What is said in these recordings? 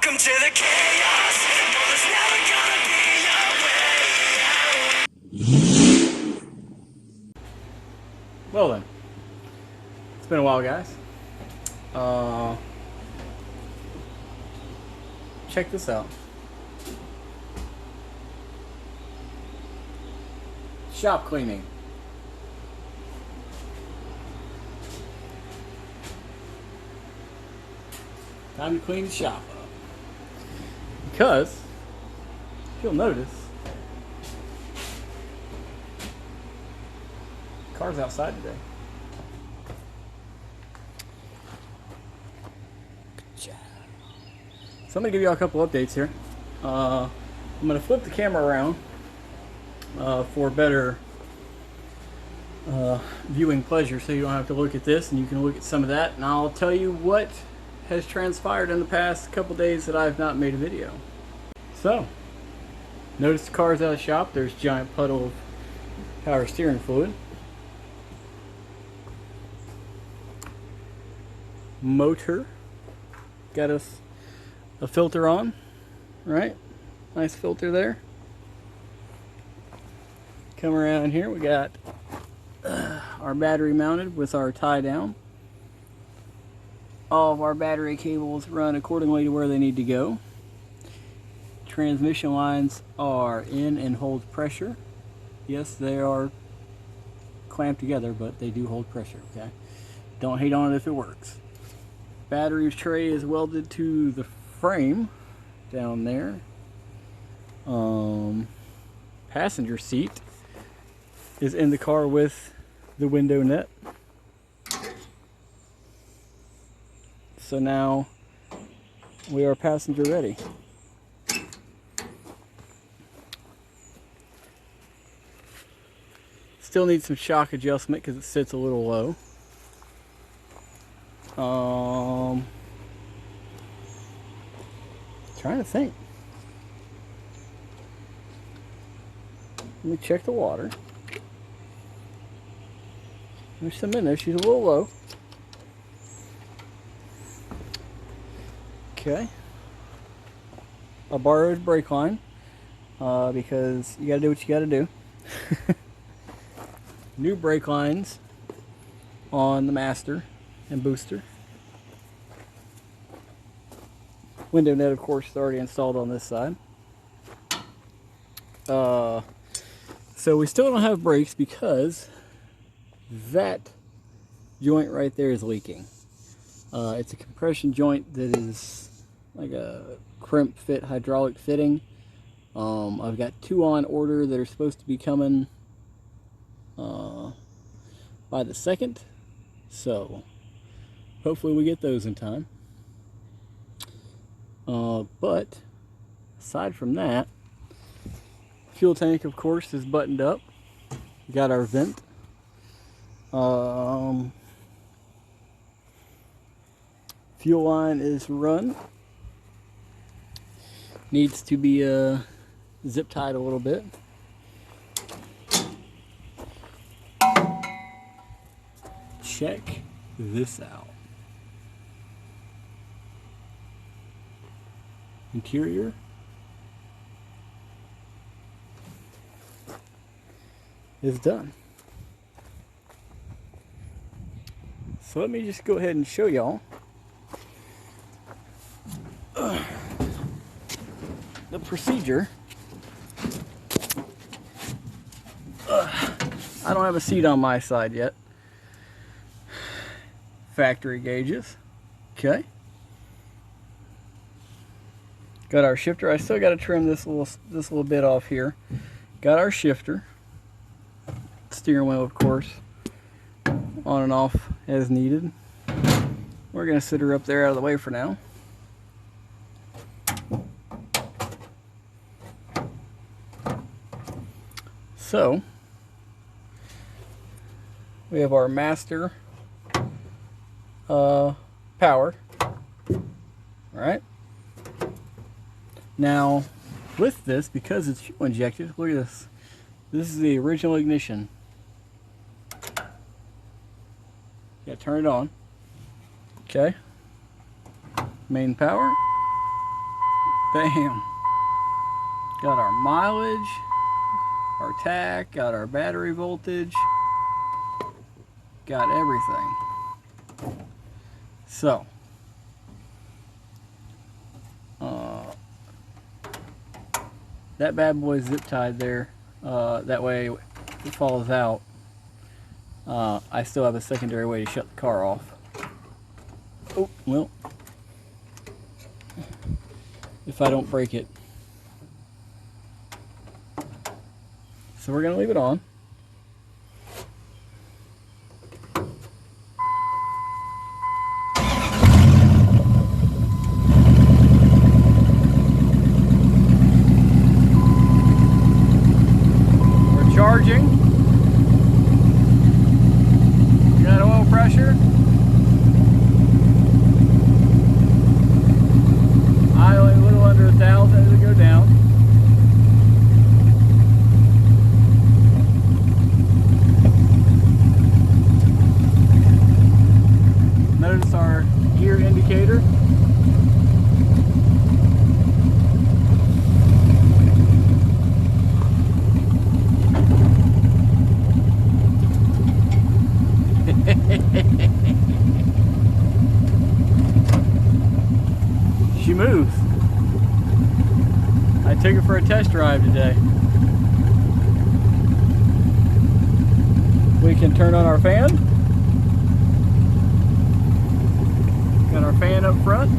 Welcome to the chaos. No, there's never gonna be a way out. Well then, it's been a while, guys. Check this out. Shop cleaning. Time to clean the shop up. Because, if you'll notice, the car's outside today. So I'm going to give you all a couple updates here. I'm going to flip the camera around for better viewing pleasure, so you don't have to look at this and you can look at some of that, and I'll tell you what has transpired in the past couple days that I've not made a video. So, notice the car's out of the shop. There's a giant puddle of power steering fluid. Motor got us a filter on, right? Nice filter there. Come around here, we got our battery mounted with our tie down. All of our battery cables run accordingly to where they need to go. Transmission lines are in and hold pressure. Yes, they are clamped together, but they do hold pressure, okay? Don't hate on it if it works. Battery tray is welded to the frame down there. Passenger seat is in the car with the window net. So now we are passenger ready. Still need some shock adjustment because it sits a little low. Trying to think. Let me check the water. There's some in there. She's a little low. Okay. I borrowed brake line because you gotta do what you gotta do. New brake lines on the master and booster. Window net, of course, is already installed on this side. So we still don't have brakes because that joint right there is leaking. It's a compression joint that is like a crimp fit hydraulic fitting. I've got two on order that are supposed to be coming by the 2nd, so hopefully we get those in time. But aside from that, fuel tank, of course, is buttoned up. We got our vent. Fuel line is run. Needs to be zip tied a little bit. Check this out. Interior. Is done. So let me just go ahead and show y'all the procedure. I don't have a seat on my side yet. Factory gauges. Okay. Got our shifter. I still got to trim this little bit off here. Got our shifter. Steering wheel, of course, on and off as needed. We're going to sit her up there out of the way for now. So, we have our master power. Alright. Now, with this, because it's fuel injected, look at this. This is the original ignition. Yeah, turn it on. Okay. Main power. Bam. Got our mileage, our tack, got our battery voltage, got everything. So, that bad boy's zip tied there. That way, if it falls out, I still have a secondary way to shut the car off. Oh, well, if I don't break it. So we're going to leave it on. We're charging. Got oil pressure. Idling a little under 1,000 as it go down. Notice our gear indicator. She moves. I took her for a test drive today. We can turn on our fan. Got our fan up front.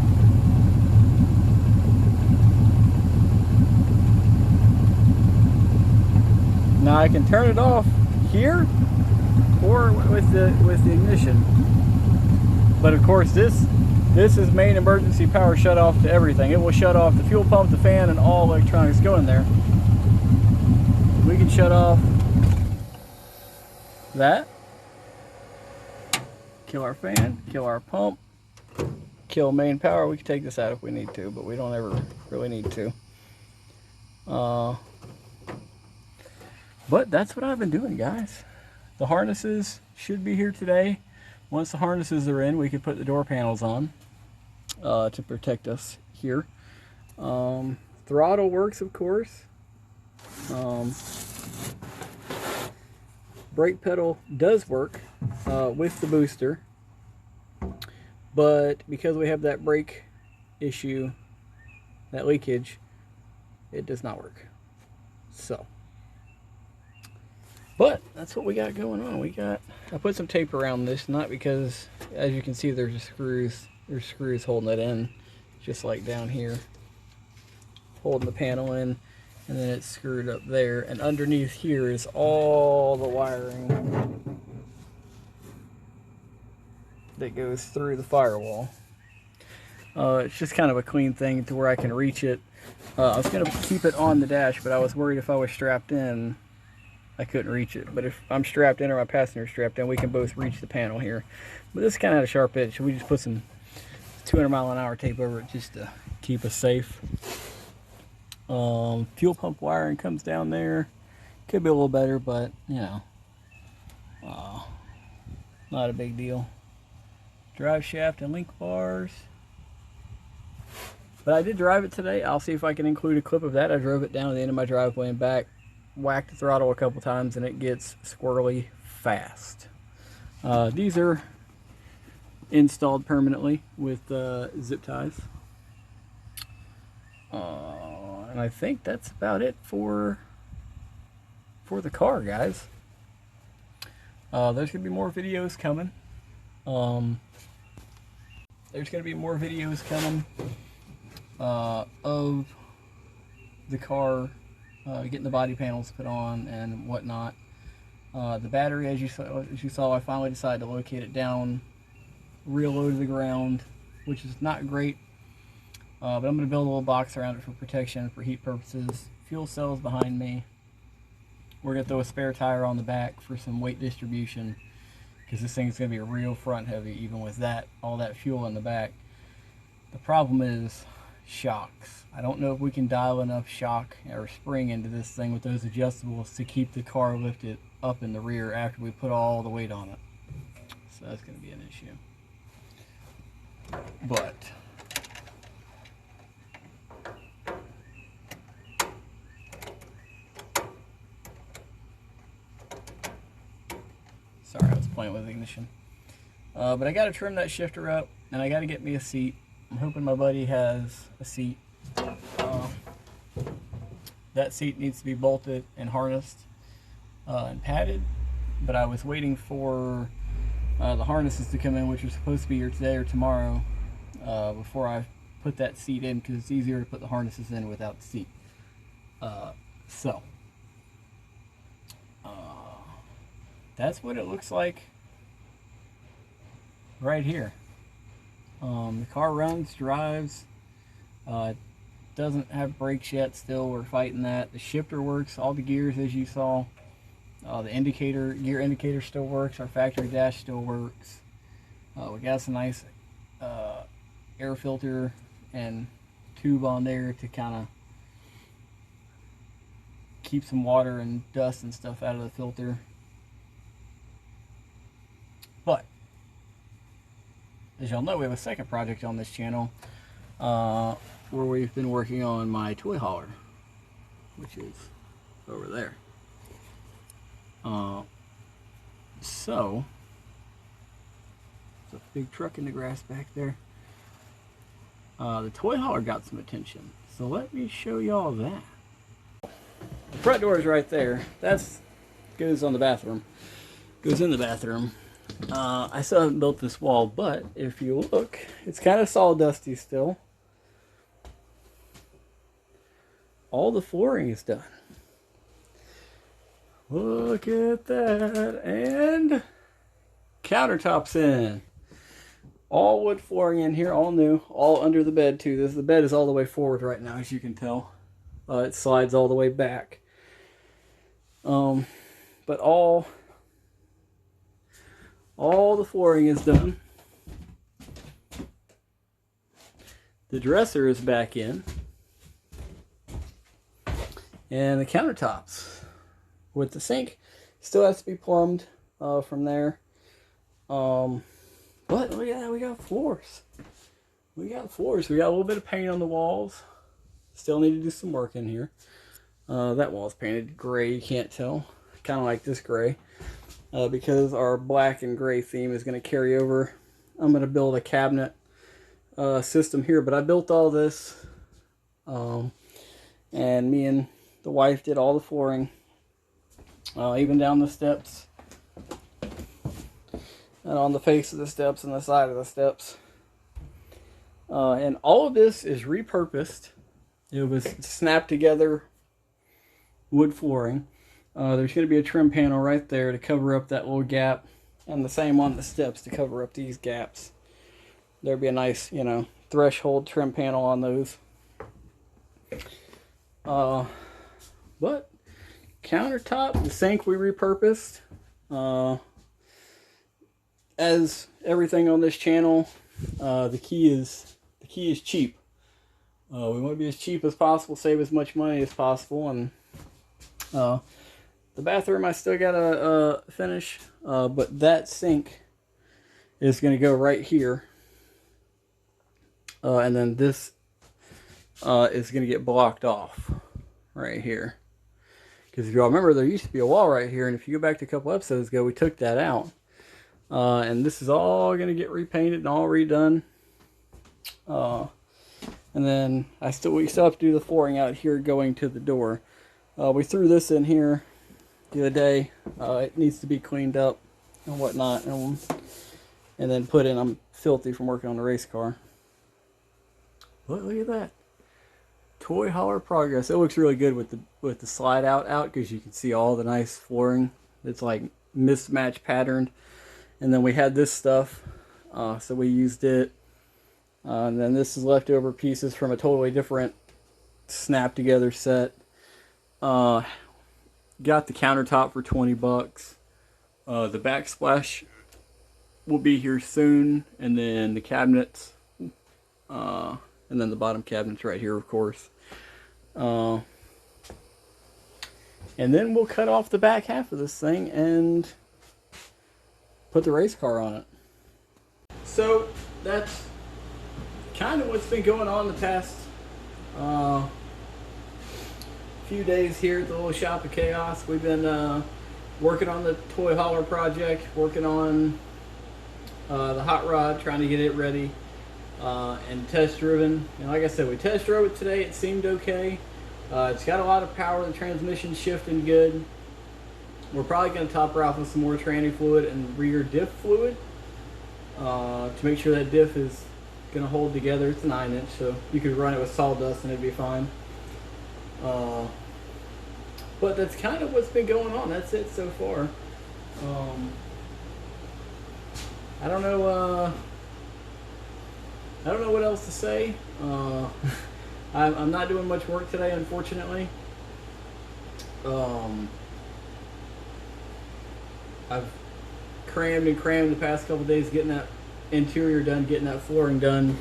Now I can turn it off here or with the ignition. But of course this is main emergency power shut off to everything. It will shut off the fuel pump, the fan, and all electronics going there. We can shut off that. Kill our fan, kill our pump, kill main power. We can take this out if we need to, but we don't ever really need to. But that's what I've been doing, guys. The harnesses should be here today. Once the harnesses are in, we can put the door panels on to protect us here. Throttle works, of course. Brake pedal does work with the booster, but because we have that brake issue, that leakage, it does not work. So, but that's what we got going on. I put some tape around this, not because, as you can see, there's screws holding it in, just like down here, holding the panel in, and then it's screwed up there, and underneath here is all the wiring that goes through the firewall. It's just kind of a clean thing to where I can reach it. I was going to keep it on the dash, but I was worried if I was strapped in, I couldn't reach it. But if I'm strapped in or my passenger strapped in, we can both reach the panel here. But this kind of had a sharp edge, so we just put some 200-mile-an-hour tape over it just to keep us safe. Fuel pump wiring comes down there. Could be a little better, but you know, not a big deal. Drive shaft and link bars. But I did drive it today. I'll see if I can include a clip of that. I drove it down to the end of my driveway and back, whacked the throttle a couple times, and it gets squirrely fast. These are installed permanently with zip ties. And I think that's about it for the car, guys. There's going to be more videos coming. Of the car, getting the body panels put on and whatnot. The battery, as you saw, I finally decided to locate it down real low to the ground, which is not great. But I'm going to build a little box around it for protection, for heat purposes. Fuel cells behind me. We're going to throw a spare tire on the back for some weight distribution, because this thing is going to be real front heavy, even with all that fuel in the back. The problem is shocks. I don't know if we can dial enough shock or spring into this thing with those adjustables to keep the car lifted up in the rear after we put all the weight on it. So that's going to be an issue. But playing with ignition. But I got to trim that shifter up, and I got to get me a seat. I'm hoping my buddy has a seat. That seat needs to be bolted and harnessed and padded, but I was waiting for the harnesses to come in, which are supposed to be here today or tomorrow, before I put that seat in, because it's easier to put the harnesses in without the seat. That's what it looks like right here. The car runs, drives, doesn't have brakes yet. Still, we're fighting that. The shifter works, all the gears as you saw. The gear indicator still works. Our factory dash still works. We got some nice air filter and tube on there to kind of keep some water and dust and stuff out of the filter. But as y'all know, we have a second project on this channel where we've been working on my toy hauler, which is over there. So there's a big truck in the grass back there. The toy hauler got some attention, so let me show y'all that. The front door is right there. That's goes on the bathroom. Goes in the bathroom. I still haven't built this wall, but if you look, it's kind of sawdusty still. All the flooring is done. Look at that. And countertops in. All wood flooring in here, all new, all under the bed too. The bed is all the way forward right now, as you can tell. It slides all the way back. But all the flooring is done. The dresser is back in. And the countertops with the sink still has to be plumbed from there. But look at that, we got floors. We got floors. We got a little bit of paint on the walls. Still need to do some work in here. That wall is painted gray, you can't tell. Kind of like this gray. Because our black and gray theme is going to carry over. I'm going to build a cabinet system here, but I built all this. And me and the wife did all the flooring. Even down the steps. And on the face of the steps and the side of the steps. And all of this is repurposed. It was snapped together wood flooring. There's going to be a trim panel right there to cover up that little gap, and the same on the steps to cover up these gaps. There'd be a nice, threshold trim panel on those. But countertop, the sink we repurposed. As everything on this channel, the key is cheap. We want to be as cheap as possible, save as much money as possible, and the bathroom I still gotta finish, but that sink is going to go right here, and then this is going to get blocked off right here. Because if y'all remember, there used to be a wall right here, and if you go back to a couple episodes ago, we took that out. And this is all going to get repainted and all redone. And then we still have to do the flooring out here going to the door. We threw this in here the other day. It needs to be cleaned up and whatnot, and then put in. I'm filthy from working on the race car. Look at that. Toy hauler progress. It looks really good with the slide out because you can see all the nice flooring. It's like mismatch patterned. And then we had this stuff, so we used it. And then this is leftover pieces from a totally different snap together set. Got the countertop for 20 bucks. The backsplash will be here soon, and then the cabinets, and then the bottom cabinets right here, of course. And then we'll cut off the back half of this thing and put the race car on it. So that's kind of what's been going on the past few days here at the little shop of chaos. We've been working on the toy hauler project, working on the hot rod, trying to get it ready, and test driven. And like I said, we test drove it today. It seemed okay. It's got a lot of power. The transmission's shifting good. We're probably going to top her off with some more tranny fluid and rear diff fluid to make sure that diff is going to hold together. It's a 9-inch, so you could run it with sawdust and it'd be fine. But that's kind of what's been going on. That's it so far. I don't know. I don't know what else to say. I'm not doing much work today, unfortunately. I've crammed the past couple days getting that interior done, getting that flooring done,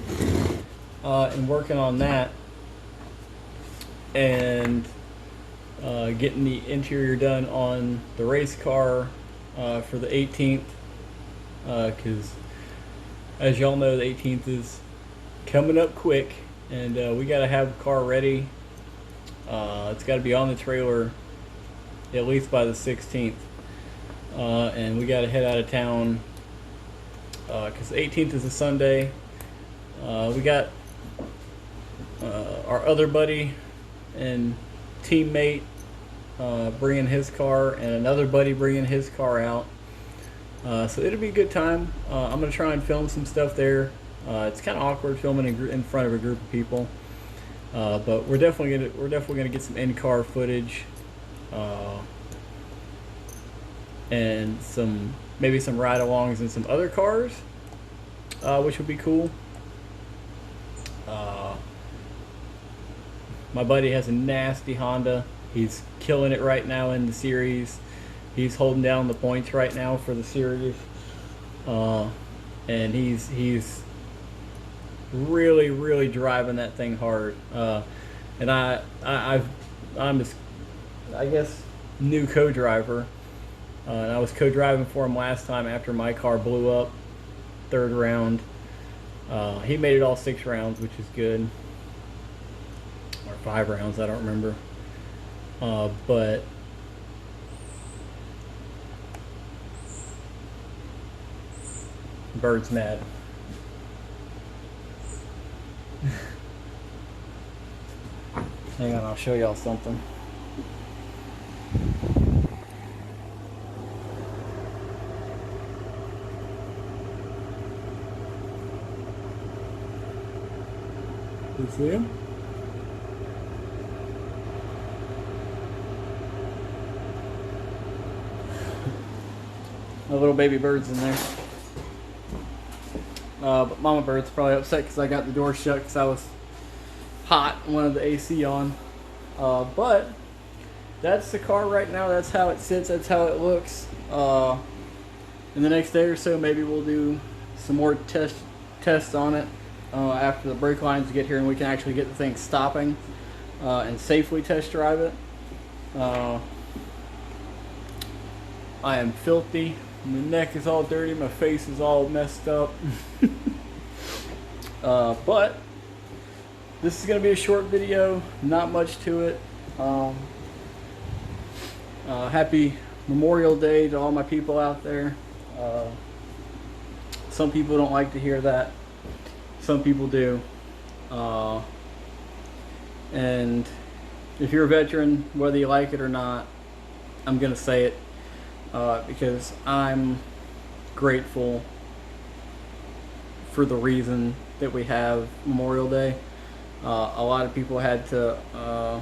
and working on that, and getting the interior done on the race car for the 18th, because as y'all know, the 18th is coming up quick, and we got to have the car ready. It's got to be on the trailer at least by the 16th. And we got to head out of town because the 18th is a Sunday. We got our other buddy and teammate bringing his car, and another buddy bringing his car out. So it'll be a good time. I'm gonna try and film some stuff there. It's kind of awkward filming in front of a group of people, but we're definitely gonna get some in-car footage. And maybe some ride-alongs in some other cars, which would be cool. My buddy has a nasty Honda. He's killing it right now in the series. He's holding down the points right now for the series, and he's really driving that thing hard. And I'm his, I guess, new co-driver. And I was co-driving for him last time after my car blew up, 3rd round. He made it all 6 rounds, which is good. Or 5 rounds, I don't remember. But bird's mad. Hang on, I'll show y'all something. You see him? My little baby bird's in there. But mama bird's probably upset because I got the door shut because I was hot and wanted the AC on. But that's the car right now. That's how it sits. That's how it looks. In the next day or so, maybe we'll do some more tests on it. After the brake lines get here and we can actually get the thing stopping and safely test drive it. I am filthy. My neck is all dirty. My face is all messed up. But this is going to be a short video. Not much to it. Happy Memorial Day to all my people out there. Some people don't like to hear that. Some people do. And if you're a veteran, whether you like it or not, I'm going to say it because I'm grateful for the reason that we have Memorial Day. A lot of people had to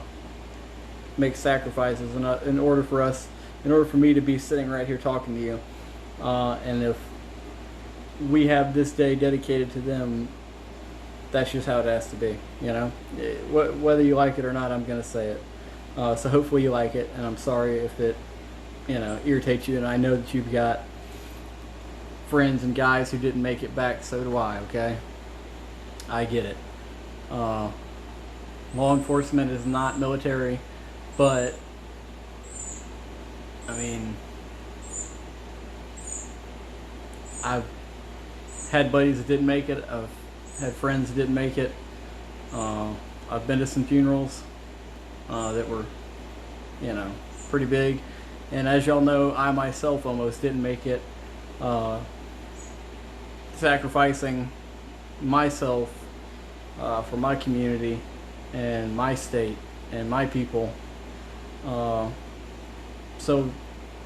make sacrifices in order for me to be sitting right here talking to you. And if we have this day dedicated to them, that's just how it has to be, you know. Whether you like it or not, I'm gonna say it. So hopefully you like it, and I'm sorry if it, irritates you. And I know that you've got friends and guys who didn't make it back. So do I. Okay, I get it. Law enforcement is not military, but I mean, I've had buddies that didn't make it. I've had friends that didn't make it. I've been to some funerals that were, pretty big. And as y'all know, I myself almost didn't make it, sacrificing myself for my community and my state and my people. So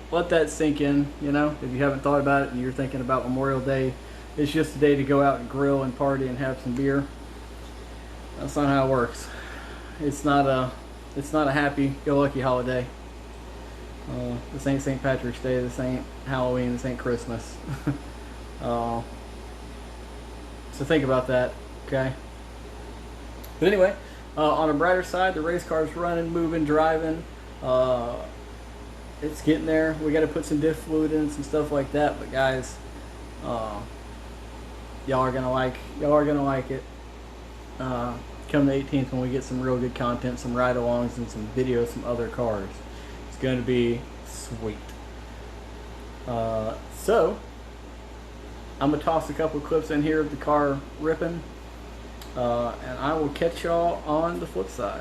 let that sink in, you know, if you haven't thought about it and you're thinking about Memorial Day, it's just a day to go out and grill and party and have some beer. That's not how it works. It's not a happy-go-lucky holiday. This ain't St. Patrick's Day. This ain't Halloween. This ain't Christmas. So think about that, okay? But anyway, on a brighter side, the race car's running, moving, driving. It's getting there. We got to put some diff fluid in, some stuff like that. But guys, y'all are gonna like it. Come the 18th when we get some real good content, some ride-alongs, and some videos, some other cars. It's going to be sweet. So I'm gonna toss a couple clips in here of the car ripping, and I will catch y'all on the flip side.